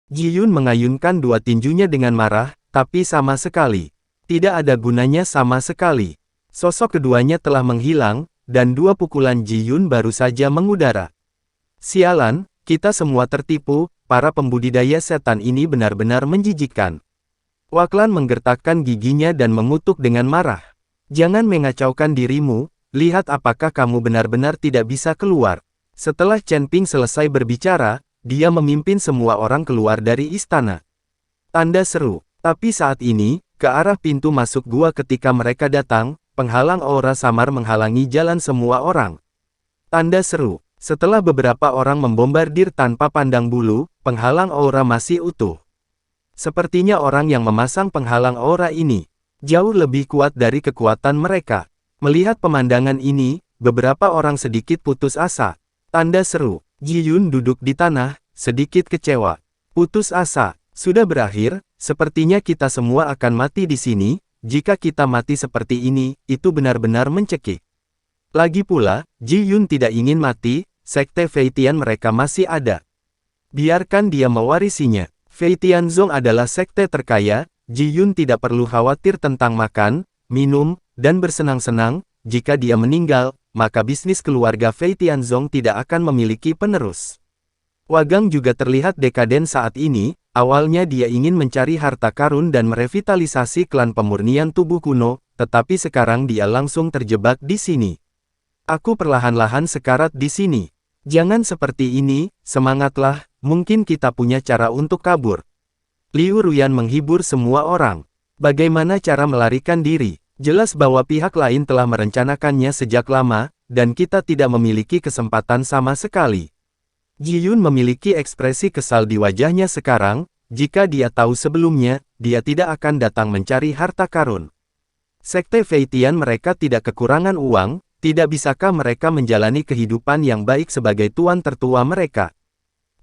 Ji Yun mengayunkan dua tinjunya dengan marah, tapi sama sekali. Tidak ada gunanya sama sekali. Sosok keduanya telah menghilang, dan dua pukulan Ji Yun baru saja mengudara. Sialan, kita semua tertipu, para pembudidaya setan ini benar-benar menjijikkan. Waklan menggertakkan giginya dan mengutuk dengan marah. Jangan mengacaukan dirimu, lihat apakah kamu benar-benar tidak bisa keluar. Setelah Chen Ping selesai berbicara, dia memimpin semua orang keluar dari istana. Tanda seru. Tapi saat ini, ke arah pintu masuk gua ketika mereka datang, penghalang aura samar menghalangi jalan semua orang. Tanda seru. Setelah beberapa orang membombardir tanpa pandang bulu, penghalang aura masih utuh. Sepertinya orang yang memasang penghalang aura ini jauh lebih kuat dari kekuatan mereka. Melihat pemandangan ini, beberapa orang sedikit putus asa. Tanda seru. Ji Yun duduk di tanah, sedikit kecewa. Putus asa. Sudah berakhir, sepertinya kita semua akan mati di sini. Jika kita mati seperti ini, itu benar-benar mencekik. Lagi pula, Ji Yun tidak ingin mati, sekte Fei Tian mereka masih ada. Biarkan dia mewarisinya. Fei Tianzong adalah sekte terkaya, Ji Yun tidak perlu khawatir tentang makan, minum, dan bersenang-senang. Jika dia meninggal, maka bisnis keluarga Fei Tianzong tidak akan memiliki penerus. Wagang juga terlihat dekaden saat ini. Awalnya dia ingin mencari harta karun dan merevitalisasi klan pemurnian tubuh kuno, tetapi sekarang dia langsung terjebak di sini. Aku perlahan-lahan sekarat di sini. Jangan seperti ini, semangatlah, mungkin kita punya cara untuk kabur. Liu Ruyan menghibur semua orang. Bagaimana cara melarikan diri? Jelas bahwa pihak lain telah merencanakannya sejak lama, dan kita tidak memiliki kesempatan sama sekali. Ji Yun memiliki ekspresi kesal di wajahnya sekarang. Jika dia tahu sebelumnya, dia tidak akan datang mencari harta karun. Sekte Fei Tian mereka tidak kekurangan uang, tidak bisakah mereka menjalani kehidupan yang baik sebagai tuan tertua mereka?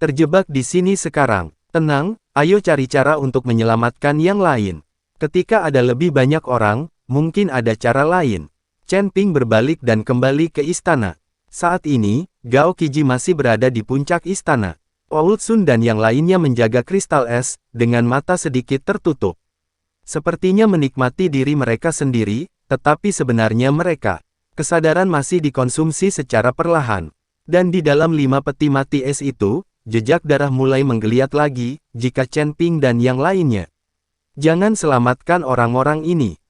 Terjebak di sini sekarang. Tenang, ayo cari cara untuk menyelamatkan yang lain. Ketika ada lebih banyak orang, mungkin ada cara lain. Chen Ping berbalik dan kembali ke istana. Saat ini, Gao Qiji masih berada di puncak istana. Old Sun dan yang lainnya menjaga kristal es, dengan mata sedikit tertutup. Sepertinya menikmati diri mereka sendiri, tetapi sebenarnya mereka kesadaran masih dikonsumsi secara perlahan. Dan di dalam 5 peti mati es itu, jejak darah mulai menggeliat lagi, jika Chen Ping dan yang lainnya. Jangan selamatkan orang-orang ini.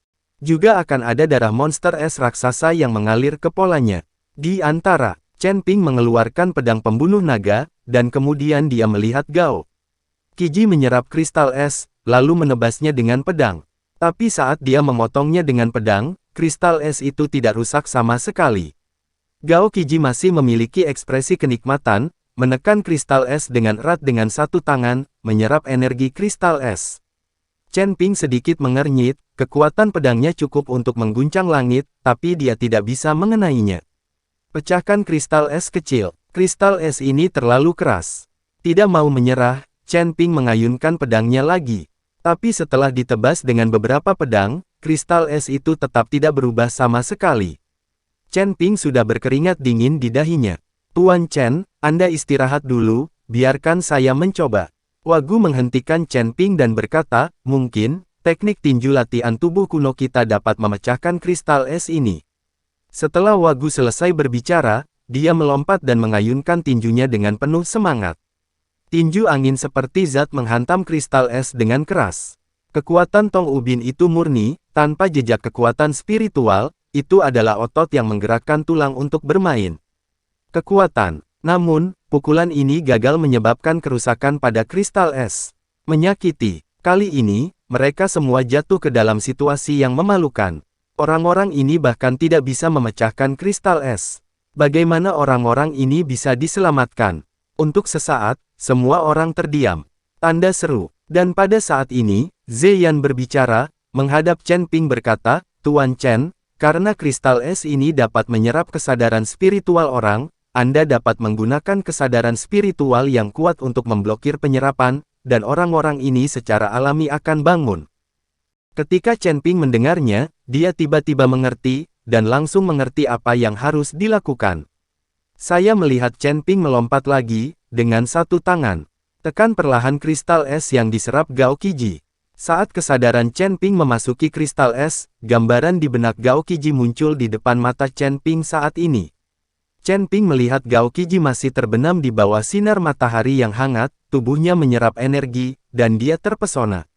Juga akan ada darah monster es raksasa yang mengalir ke polanya. Di antara, Chen Ping mengeluarkan pedang pembunuh naga, dan kemudian dia melihat Gao Qiji menyerap kristal es, lalu menebasnya dengan pedang. Tapi saat dia memotongnya dengan pedang, kristal es itu tidak rusak sama sekali. Gao Qiji masih memiliki ekspresi kenikmatan, menekan kristal es dengan erat dengan satu tangan, menyerap energi kristal es. Chen Ping sedikit mengernyit, kekuatan pedangnya cukup untuk mengguncang langit, tapi dia tidak bisa mengenainya. Pecahkan kristal es kecil. Kristal es ini terlalu keras. Tidak mau menyerah, Chen Ping mengayunkan pedangnya lagi. Tapi setelah ditebas dengan beberapa pedang, kristal es itu tetap tidak berubah sama sekali. Chen Ping sudah berkeringat dingin di dahinya. Tuan Chen, Anda istirahat dulu, biarkan saya mencoba. Wagu menghentikan Chen Ping dan berkata, mungkin, teknik tinju latihan tubuh kuno kita dapat memecahkan kristal es ini. Setelah Wagu selesai berbicara, dia melompat dan mengayunkan tinjunya dengan penuh semangat. Tinju angin seperti zat menghantam kristal es dengan keras. Kekuatan Tong Ubin itu murni, tanpa jejak kekuatan spiritual, itu adalah otot yang menggerakkan tulang untuk bermain. Kekuatan. Namun, pukulan ini gagal menyebabkan kerusakan pada kristal es. Menyakiti. Kali ini, mereka semua jatuh ke dalam situasi yang memalukan. Orang-orang ini bahkan tidak bisa memecahkan kristal es. Bagaimana orang-orang ini bisa diselamatkan? Untuk sesaat, semua orang terdiam. Tanda seru. Dan pada saat ini, Ziyan berbicara, menghadap Chen Ping berkata, Tuan Chen, karena kristal es ini dapat menyerap kesadaran spiritual orang, Anda dapat menggunakan kesadaran spiritual yang kuat untuk memblokir penyerapan, dan orang-orang ini secara alami akan bangun. Ketika Chen Ping mendengarnya, dia tiba-tiba mengerti, dan langsung mengerti apa yang harus dilakukan. Saya melihat Chen Ping melompat lagi, dengan satu tangan. Tekan perlahan kristal es yang diserap Gao Qiji. Saat kesadaran Chen Ping memasuki kristal es, gambaran di benak Gao Qiji muncul di depan mata Chen Ping saat ini. Chen Ping melihat Gao Qiji masih terbenam di bawah sinar matahari yang hangat, tubuhnya menyerap energi, dan dia terpesona.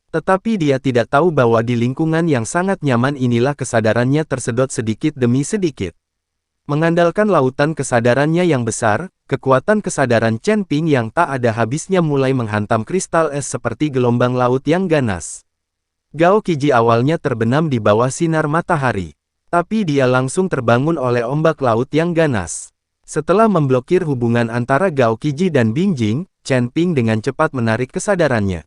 Tetapi dia tidak tahu bahwa di lingkungan yang sangat nyaman inilah kesadarannya tersedot sedikit demi sedikit. Mengandalkan lautan kesadarannya yang besar, kekuatan kesadaran Chen Ping yang tak ada habisnya mulai menghantam kristal es seperti gelombang laut yang ganas. Gao Qiji awalnya terbenam di bawah sinar matahari. Tapi dia langsung terbangun oleh ombak laut yang ganas. Setelah memblokir hubungan antara Gao Qiji dan Bingjing, Chen Ping dengan cepat menarik kesadarannya.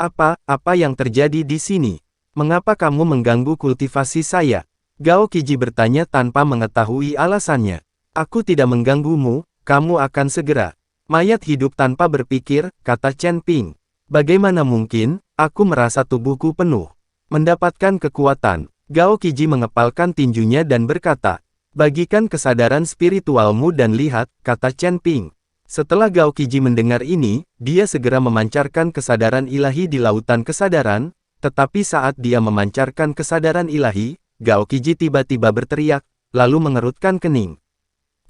Apa yang terjadi di sini? Mengapa kamu mengganggu kultivasi saya? Gao Qiji bertanya tanpa mengetahui alasannya. Aku tidak mengganggumu, kamu akan segera. Mayat hidup tanpa berpikir, kata Chen Ping. Bagaimana mungkin, aku merasa tubuhku penuh. Mendapatkan kekuatan. Gao Qiji mengepalkan tinjunya dan berkata, bagikan kesadaran spiritualmu dan lihat, kata Chen Ping. Setelah Gao Qiji mendengar ini, dia segera memancarkan kesadaran ilahi di lautan kesadaran, tetapi saat dia memancarkan kesadaran ilahi, Gao Qiji tiba-tiba berteriak, lalu mengerutkan kening.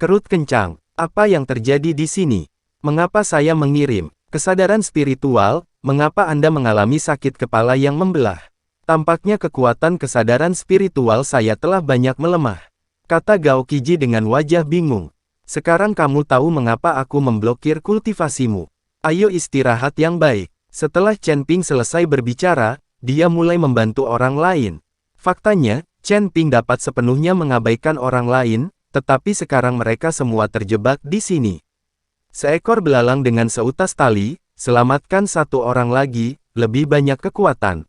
Kerut kencang, apa yang terjadi di sini? Mengapa saya mengirim kesadaran spiritual? Mengapa Anda mengalami sakit kepala yang membelah? Tampaknya kekuatan kesadaran spiritual saya telah banyak melemah, kata Gao Qiji dengan wajah bingung. Sekarang kamu tahu mengapa aku memblokir kultivasimu. Ayo istirahat yang baik. Setelah Chen Ping selesai berbicara, dia mulai membantu orang lain. Faktanya, Chen Ping dapat sepenuhnya mengabaikan orang lain, tetapi sekarang mereka semua terjebak di sini. Seekor belalang dengan seutas tali, selamatkan satu orang lagi, lebih banyak kekuatan.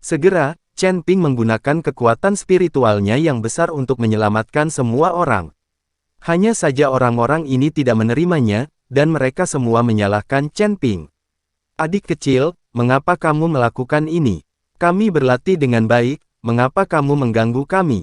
Segera, Chen Ping menggunakan kekuatan spiritualnya yang besar untuk menyelamatkan semua orang. Hanya saja orang-orang ini tidak menerimanya, dan mereka semua menyalahkan Chen Ping. Adik kecil, mengapa kamu melakukan ini? Kami berlatih dengan baik, mengapa kamu mengganggu kami?